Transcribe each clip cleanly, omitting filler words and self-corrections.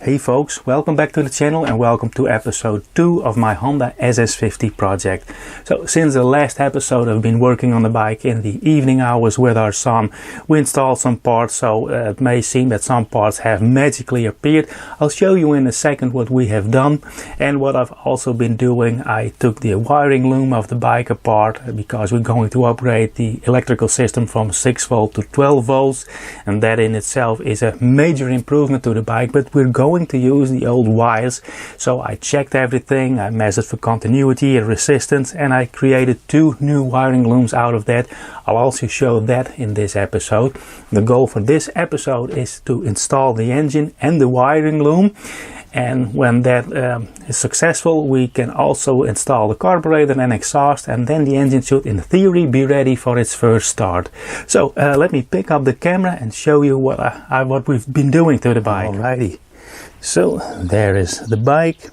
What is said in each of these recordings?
Hey folks, welcome back to the channel and welcome to episode 2 of my Honda SS50 project. So since the last episode I've been working on the bike in the evening hours with our son. We installed some parts, so it may seem that some parts have magically appeared. I'll show you in a second what we have done and what I've also been doing. I took the wiring loom of the bike apart because we're going to upgrade the electrical system from 6 volt to 12 volts, and that in itself is a major improvement to the bike, but we're going to use the old wires. So I checked everything, I measured for continuity and resistance, and I created 2 new wiring looms out of that. I'll also show that in this episode. The goal for this episode is to install the engine and the wiring loom, and when that is successful we can also install the carburetor and exhaust, and then the engine should in theory be ready for its first start. So let me pick up the camera and show you what we've been doing to the bike. Alrighty. So there is the bike,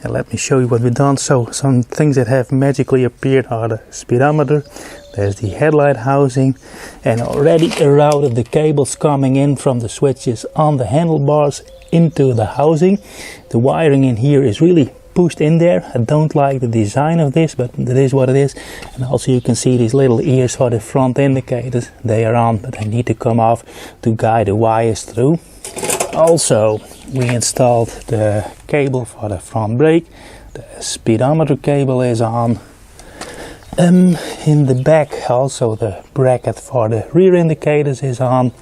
and let me show you what we've done. So some things that have magically appeared are the speedometer, there's the headlight housing, and already a route of the cables coming in from the switches on the handlebars into the housing. The wiring in here is really pushed in there. I don't like the design of this, but it is what it is. And also you can see these little ears for the front indicators. They are on, but they need to come off to guide the wires through. Also, we installed the cable for the front brake. The speedometer cable is on. In the back also the bracket for the rear indicators is on.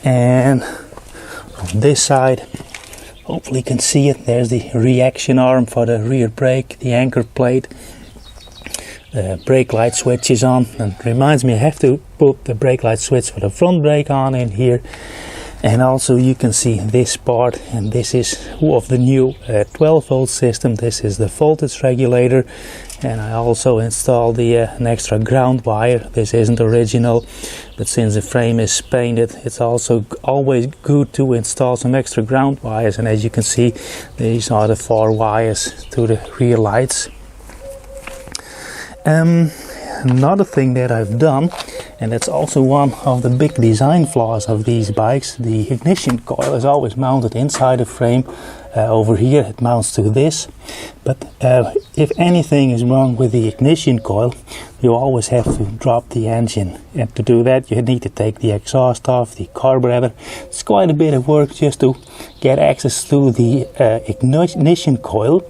And on this side, hopefully you can see it, there's the reaction arm for the rear brake, the anchor plate. The brake light switch is on, and it reminds me I have to put the brake light switch for the front brake on in here. And also you can see this part, and this is of the new 12 volt system. This is the voltage regulator, and I also installed an extra ground wire. This isn't original, but since the frame is painted, it's also always good to install some extra ground wires. And as you can see, these are the 4 wires to the rear lights. Another thing that I've done, and that's also one of the big design flaws of these bikes, the ignition coil is always mounted inside the frame. Over here it mounts to this, but if anything is wrong with the ignition coil, you always have to drop the engine, and to do that you need to take the exhaust off, the carburetor. It's quite a bit of work just to get access to the ignition coil.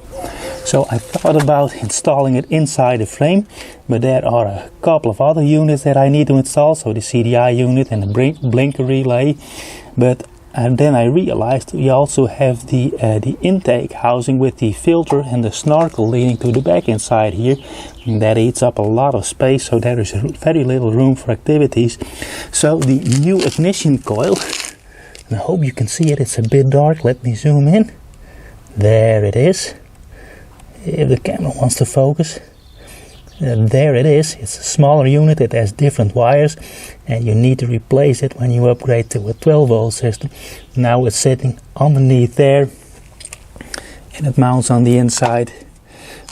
So I thought about installing it inside the frame, but there are a couple of other units that I need to install, so the CDI unit and the blinker relay. And then I realized we also have the intake housing with the filter and the snorkel leading to the back inside here. And that eats up a lot of space, so there is very little room for activities. So the new ignition coil, and I hope you can see it, it's a bit dark, let me zoom in. There it is, if the camera wants to focus. There it is. It's a smaller unit, it has different wires, and you need to replace it when you upgrade to a 12 volt system. Now it's sitting underneath there, and it mounts on the inside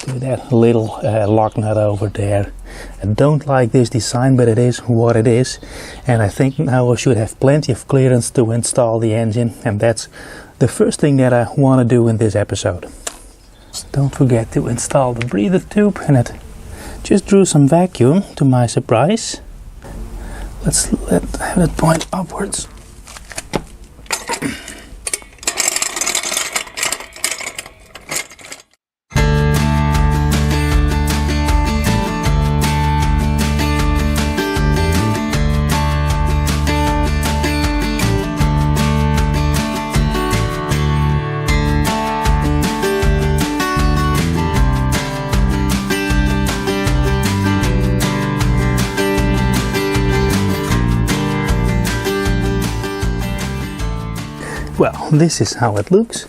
to that little lock nut over there. I don't like this design, but it is what it is, and I think now I should have plenty of clearance to install the engine, and that's the first thing that I want to do in this episode. Don't forget to install the breather tube, and it just drew some vacuum to my surprise. Let's have it point upwards. Well, this is how it looks.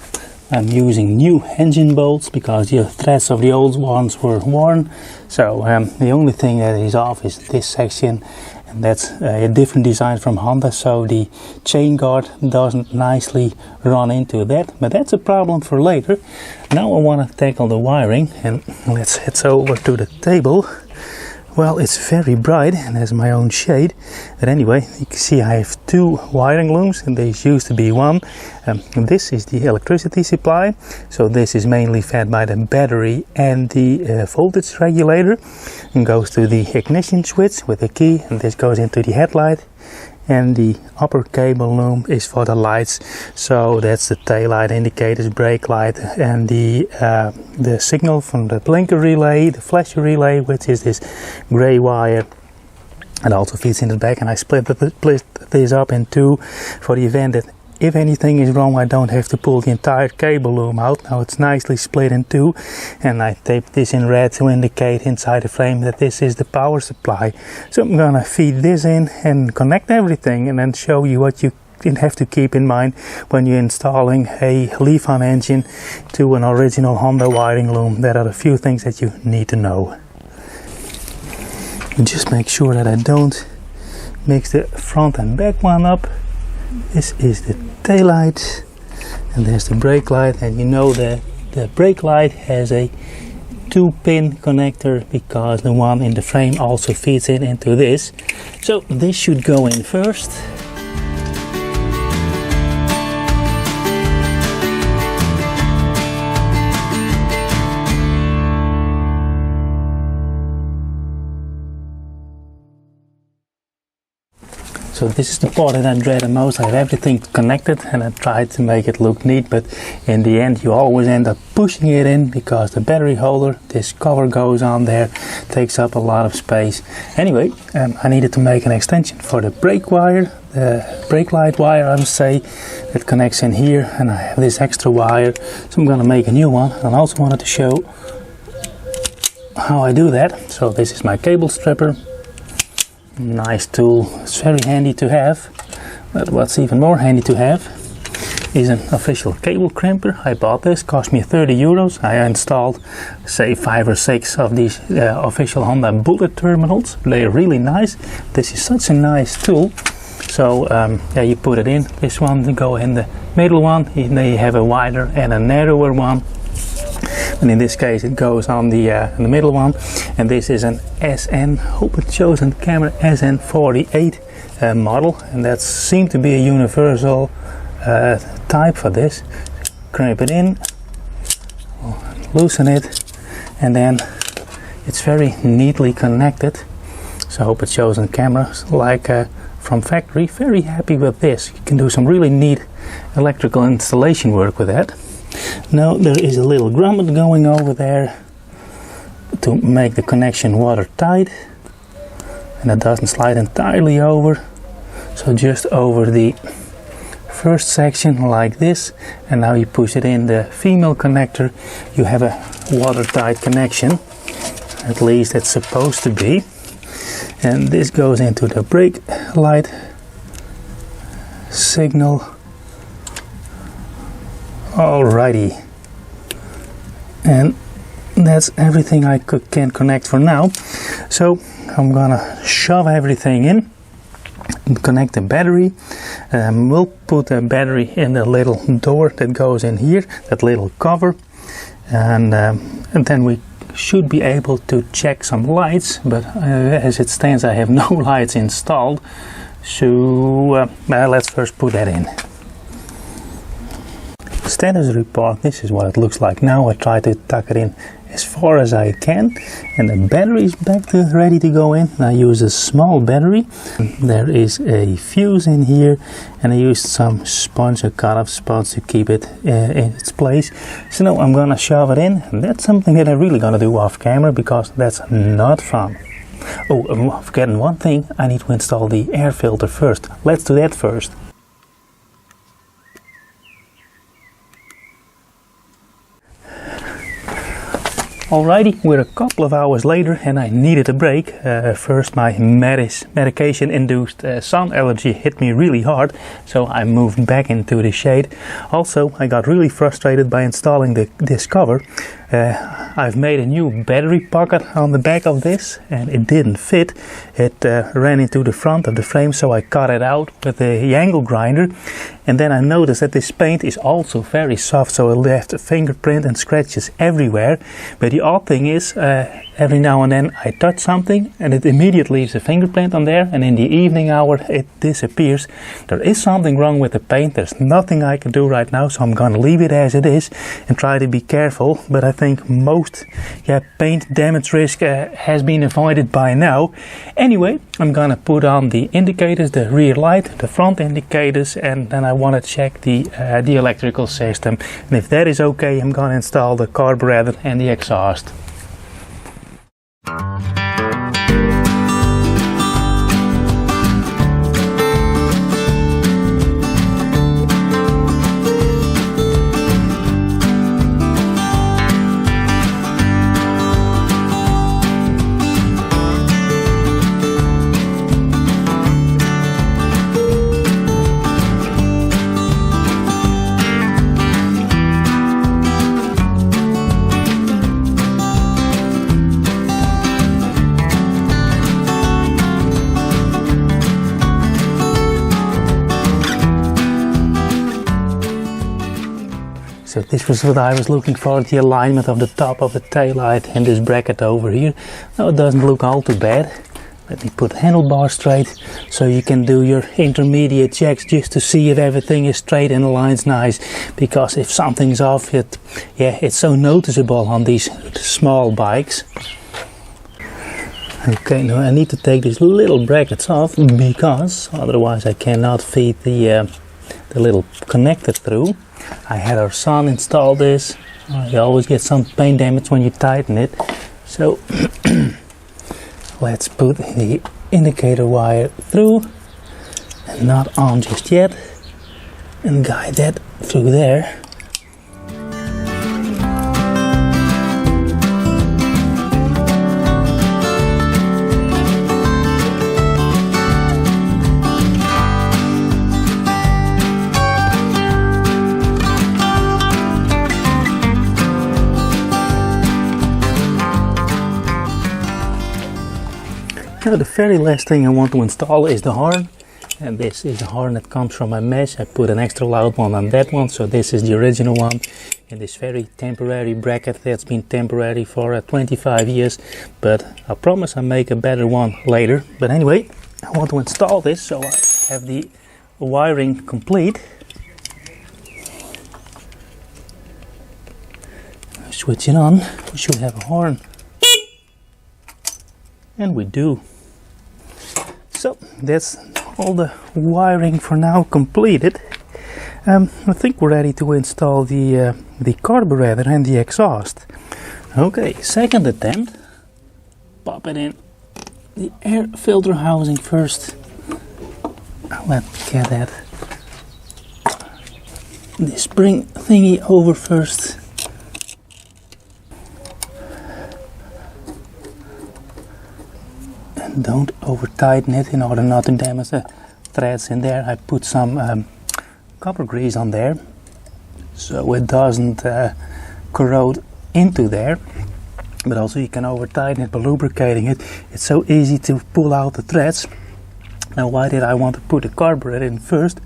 I'm using new engine bolts because the threads of the old ones were worn. So the only thing that is off is this section, and that's a different design from Honda, so the chain guard doesn't nicely run into that, but that's a problem for later. Now I want to tackle the wiring, and let's head over to the table. Well, it's very bright and has my own shade. But anyway, you can see I have two wiring looms, and there used to be one. This is the electricity supply. So this is mainly fed by the battery and the voltage regulator, and goes to the ignition switch with a key, and this goes into the headlight. And the upper cable loom is for the lights, so that's the tail light indicators, brake light, and the signal from the blinker relay, the flasher relay, which is this gray wire. It also feeds in the back, and I split this up in two for the event that if anything is wrong I don't have to pull the entire cable loom out. Now it's nicely split in two, and I taped this in red to indicate inside the frame that this is the power supply. So I'm gonna feed this in and connect everything, and then show you what you have to keep in mind when you're installing a leaf-on engine to an original Honda wiring loom. There are a few things that you need to know. And just make sure that I don't mix the front and back one up. This is the tail light, and there's the brake light, and you know that the brake light has a 2-pin connector because the one in the frame also feeds it into this. So this should go in first. So this is the part that I dread the most. I have everything connected and I tried to make it look neat, but in the end you always end up pushing it in because the battery holder, this cover goes on there, takes up a lot of space. Anyway, I needed to make an extension for the brake wire, the brake light wire I would say, that connects in here, and I have this extra wire, so I'm gonna make a new one. And I also wanted to show how I do that. So this is my cable stripper. Nice tool, it's very handy to have, but what's even more handy to have is an official cable crimper. I bought this, cost me 30 euros. I installed say 5 or 6 of these official Honda bullet terminals. They're really nice. This is such a nice tool. So yeah, you put it in, this one to go in the middle one, and then you have a wider and a narrower one. And in this case it goes on the middle one, and this is an SN, hope it shows on camera, SN48 model, and that seemed to be a universal type for this. Crimp it in, loosen it, and then it's very neatly connected. So I hope it shows on camera, like from factory. Very happy with this. You can do some really neat electrical installation work with that. Now there is a little grommet going over there to make the connection watertight, and it doesn't slide entirely over, so just over the first section like this, and now you push it in the female connector, you have a watertight connection, at least it's supposed to be. And this goes into the brake light signal. Alrighty, and that's everything I can connect for now. So I'm gonna shove everything in and connect the battery. We'll put the battery in the little door that goes in here, that little cover, and then we should be able to check some lights, but as it stands I have no lights installed, so let's first put that in. Status report, this is what it looks like now. I try to tuck it in as far as I can, and the battery is back to ready to go in. I use a small battery. There is a fuse in here, and I used some sponge, a cut-off spots to keep it in its place. So now I'm gonna shove it in, and that's something that I'm really gonna do off camera because that's not fun. Oh, I'm forgetting one thing. I need to install the air filter first. Let's do that first. Alrighty, we're a couple of hours later and I needed a break. First my medication-induced sun allergy hit me really hard, so I moved back into the shade. Also, I got really frustrated by installing this cover. I've made a new battery pocket on the back of this, and it didn't fit. It ran into the front of the frame, so I cut it out with the angle grinder. And then I noticed that this paint is also very soft, so it left a fingerprint and scratches everywhere. But the odd thing is, every now and then I touch something and it immediately leaves a fingerprint on there, and in the evening hour it disappears. There is something wrong with the paint. There's nothing I can do right now, so I'm gonna leave it as it is and try to be careful. But I think most paint damage risk has been avoided by now. Anyway, I'm gonna put on the indicators, the rear light, the front indicators, and then I want to check the electrical system. And if that is okay, I'm gonna install the carburetor and the exhaust. So this was what I was looking for, the alignment of the top of the taillight and this bracket over here. Now it doesn't look all too bad. Let me put the handlebar straight so you can do your intermediate checks just to see if everything is straight and aligns nice. Because if something's off, it's so noticeable on these small bikes. Okay, now I need to take these little brackets off because otherwise I cannot feed the little connector through. I had our son install this. You always get some paint damage when you tighten it. So let's put the indicator wire through and not on just yet, and guide that through there. Now the very last thing I want to install is the horn, and this is the horn that comes from my mesh. I put an extra loud one on that one, so this is the original one in this very temporary bracket that's been temporary for 25 years, but I promise I'll make a better one later. But anyway, I want to install this, so I have the wiring complete. Switch it on, we should have a horn. And we do. So that's all the wiring for now completed. I think we're ready to install the carburetor and the exhaust. Okay, second attempt. Pop it in the air filter housing first. Let's get that the spring thingy over first. Don't over tighten it in order not to damage the threads in there. I put some copper grease on there so it doesn't corrode into there, but also you can over tighten it by lubricating it. It's so easy to pull out the threads. Now why did I want to put the carburetor in first?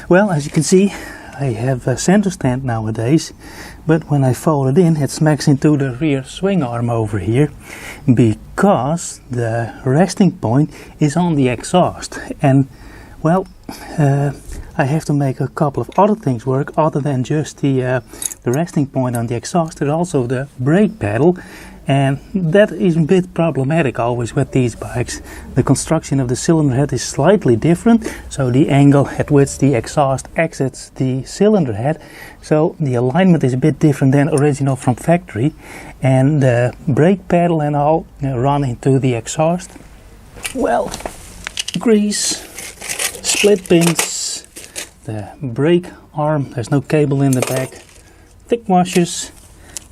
Well, as you can see, I have a center stand nowadays, but when I fold it in, it smacks into the rear swing arm over here because the resting point is on the exhaust. And well, I have to make a couple of other things work other than just the resting point on the exhaust. There's also the brake pedal, and that is a bit problematic always with these bikes. The construction of the cylinder head is slightly different, so the angle at which the exhaust exits the cylinder head, so the alignment is a bit different than original from factory, and the brake pedal and all run into the exhaust. Well, grease, split pins, the brake arm, there's no cable in the back, thick washers,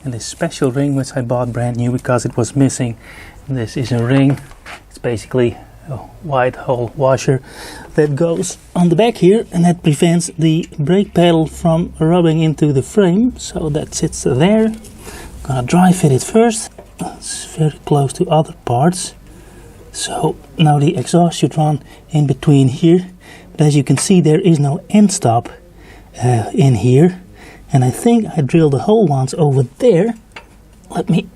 and this special ring which I bought brand new because it was missing. This is a ring. It's basically a wide hole washer that goes on the back here, and that prevents the brake pedal from rubbing into the frame, so that sits there. Gonna dry fit it first. It's very close to other parts. So now the exhaust should run in between here. But as you can see, there is no end stop in here. And I think I drilled the hole once over there. I'm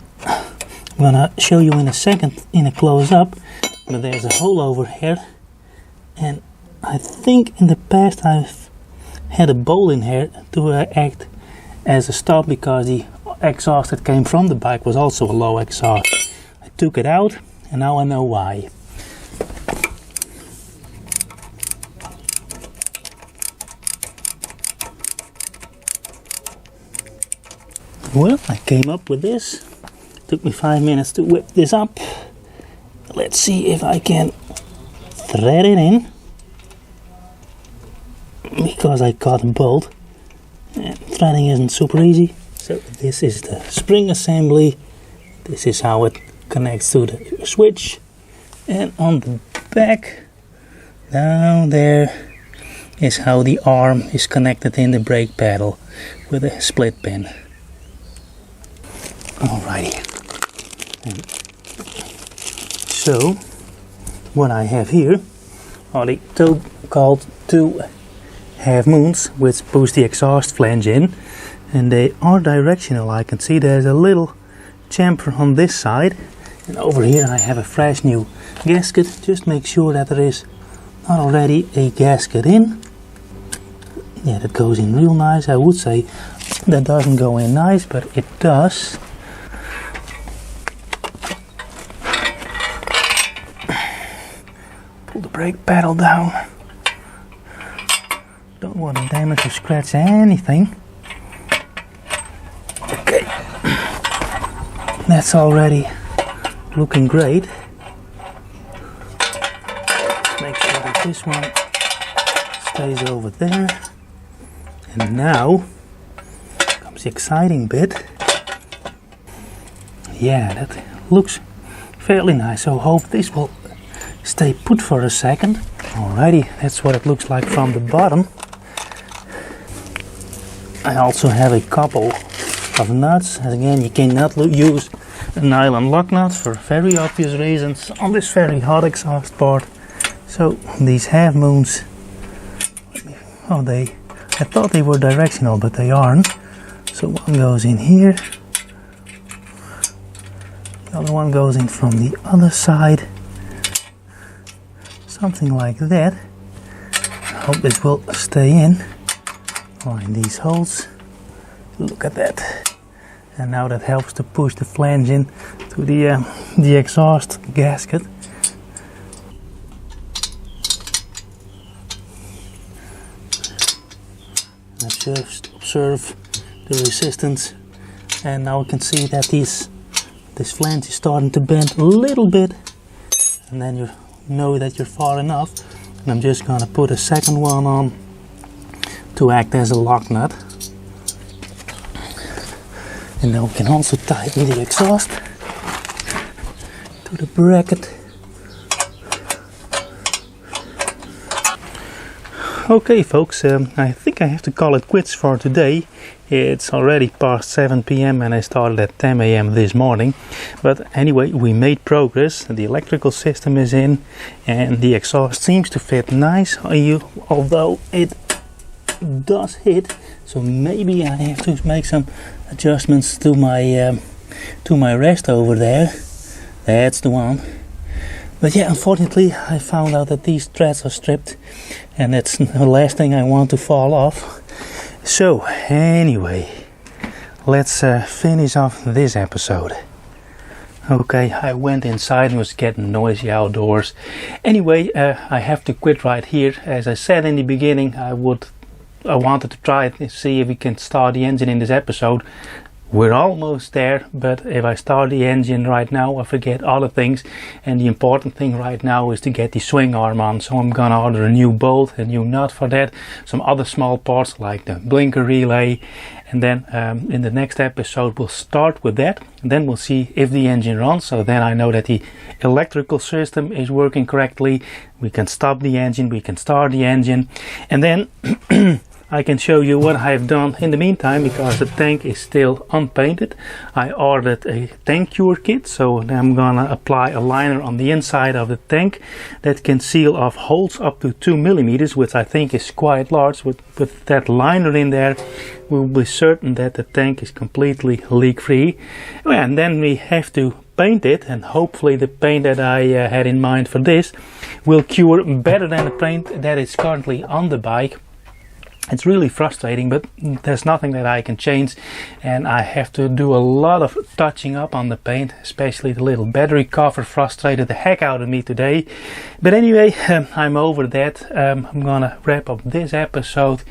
gonna show you in a second in a close-up. But there's a hole over here. And I think in the past I've had a bowl in here to act as a stop, because the exhaust that came from the bike was also a low exhaust. I took it out and now I know why. Well, I came up with this. Took me 5 minutes to whip this up. Let's see if I can thread it in, because I got a bolt and threading isn't super easy. So this is the spring assembly. This is how it connects to the switch, and on the back down there is how the arm is connected in the brake pedal with a split pin. Alrighty, and so what I have here are the called two half moons, which push the exhaust flange in, and they are directional. I can see there's a little chamfer on this side, and over here I have a fresh new gasket. Just make sure that there is not already a gasket in. Yeah, that goes in real nice. I would say that doesn't go in nice, but it does. Pull the brake pedal down. Don't want to damage or scratch anything. Okay, that's already looking great. Make sure that this one stays over there. And now comes the exciting bit. Yeah, that looks fairly nice. So hope this will stay put for a second. Alrighty, that's what it looks like from the bottom. I also have a couple of nuts, and again you cannot use a nylon lock nut for very obvious reasons on this very hot exhaust part. So these half moons, I thought they were directional, but they aren't. So one goes in here, the other one goes in from the other side, something like that. I hope this will stay in. Find these holes. Look at that. And now that helps to push the flange in to the exhaust gasket. Let's just observe the resistance, and now we can see that this flange is starting to bend a little bit, and then you know that you're far enough. And I'm just gonna put a second one on to act as a lock nut. And now we can also tighten the exhaust to the bracket. Okay folks, I think I have to call it quits for today. It's already past 7 p.m. and I started at 10 a.m. this morning. But anyway, we made progress. The electrical system is in and the exhaust seems to fit nice, although it does hit. So maybe I have to make some adjustments to my rest over there. That's the one. But yeah, unfortunately I found out that these threads are stripped, and that's the last thing I want to fall off. So anyway, let's finish off this episode. Okay, I went inside and was getting noisy outdoors. Anyway, I have to quit right here. As I said in the beginning, I wanted to try it and see if we can start the engine in this episode. We're almost there, but if I start the engine right now, I forget other things, and the important thing right now is to get the swing arm on. So I'm gonna order a new bolt, a new nut for that, some other small parts like the blinker relay, and then in the next episode we'll start with that, and then we'll see if the engine runs. So then I know that the electrical system is working correctly. We can stop the engine, we can start the engine, and then I can show you what I have done in the meantime, because the tank is still unpainted. I ordered a tank cure kit, so I'm gonna apply a liner on the inside of the tank that can seal off holes up to 2 millimeters, which I think is quite large. With that liner in there, we'll be certain that the tank is completely leak free. And then we have to paint it, and hopefully the paint that I had in mind for this will cure better than the paint that is currently on the bike. It's really frustrating, but there's nothing that I can change, and I have to do a lot of touching up on the paint, especially the little battery cover frustrated the heck out of me today. But anyway, I'm over that. I'm gonna wrap up this episode.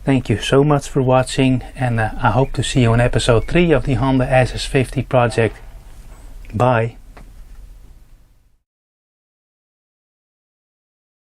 Thank you so much for watching, and I hope to see you in episode 3 of the Honda SS50 project. Bye.